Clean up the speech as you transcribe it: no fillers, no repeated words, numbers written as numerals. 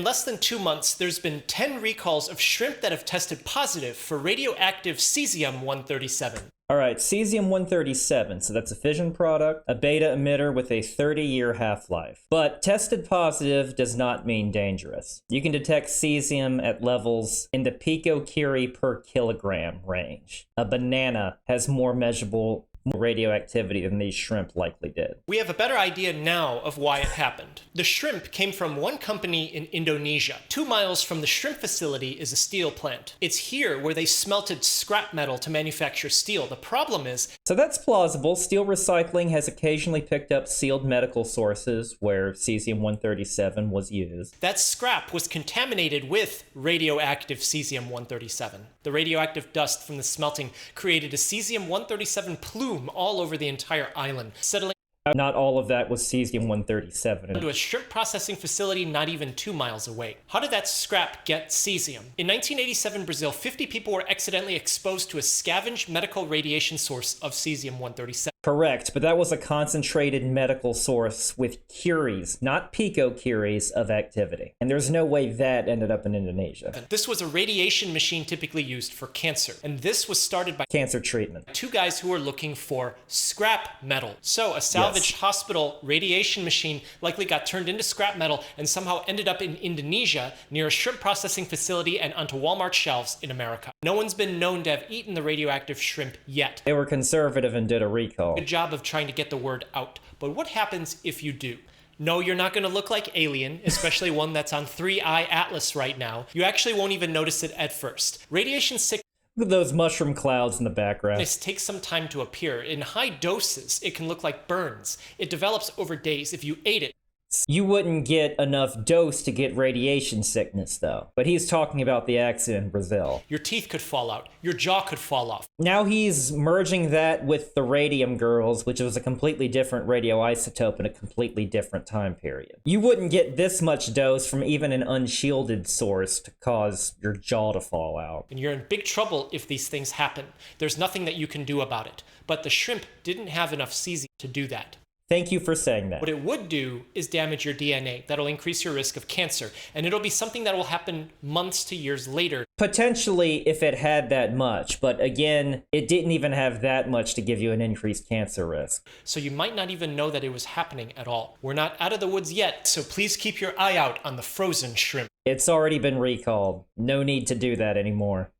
In less than 2 months, there's been 10 recalls of shrimp that have tested positive for radioactive Cesium-137. Alright, Cesium-137, so that's a fission product, a beta emitter with a 30-year half-life. But tested positive does not mean dangerous. You can detect cesium at levels in the picocurie per kilogram range. A banana has more measurable radioactivity than these shrimp likely did. We have a better idea now of why it happened. The shrimp came from one company in Indonesia. 2 miles from the shrimp facility is a steel plant. It's here where they smelted scrap metal to manufacture steel. The problem is... So that's plausible. Steel recycling has occasionally picked up sealed medical sources where Cesium-137 was used. That scrap was contaminated with radioactive Cesium-137. The radioactive dust from the smelting created a Cesium-137 plume all over the entire island, settling Not all of that was Cesium-137. into a shrimp processing facility not even 2 miles away. How did that scrap get cesium? In 1987 Brazil, 50 people were accidentally exposed to a scavenged medical radiation source of Cesium-137. Correct, but that was a concentrated medical source with curies, not picocuries, of activity. And there's no way that ended up in Indonesia. This was a radiation machine typically used for cancer, and this was started by Cancer treatment. 2 guys who were looking for scrap metal. So a salvaged hospital radiation machine likely got turned into scrap metal and somehow ended up in Indonesia near a shrimp processing facility and onto Walmart shelves in America. No one's been known to have eaten the radioactive shrimp yet. They were conservative and did a recall. Good job of trying to get the word out. But what happens if you do? No, you're not going to look like Alien, especially one that's on 3i Atlas right now. You actually won't even notice it at first. Radiation sickness Look at those mushroom clouds in the background. takes some time to appear. In high doses, it can look like burns. It develops over days. If you ate it, You wouldn't get enough dose to get radiation sickness, though. But he's talking about the accident in Brazil. your teeth could fall out. Your jaw could fall off. Now he's merging that with the Radium Girls, which was a completely different radioisotope in a completely different time period. You wouldn't get this much dose from even an unshielded source to cause your jaw to fall out. And you're in big trouble if these things happen. There's nothing that you can do about it. But the shrimp didn't have enough cesium to do that. Thank you for saying that. What it would do is damage your DNA. That'll increase your risk of cancer. And it'll be something that will happen months to years later. Potentially if it had that much, but again, it didn't even have that much to give you an increased cancer risk. So you might not even know that it was happening at all. We're not out of the woods yet, so please keep your eye out on the frozen shrimp. It's already been recalled. No need to do that anymore.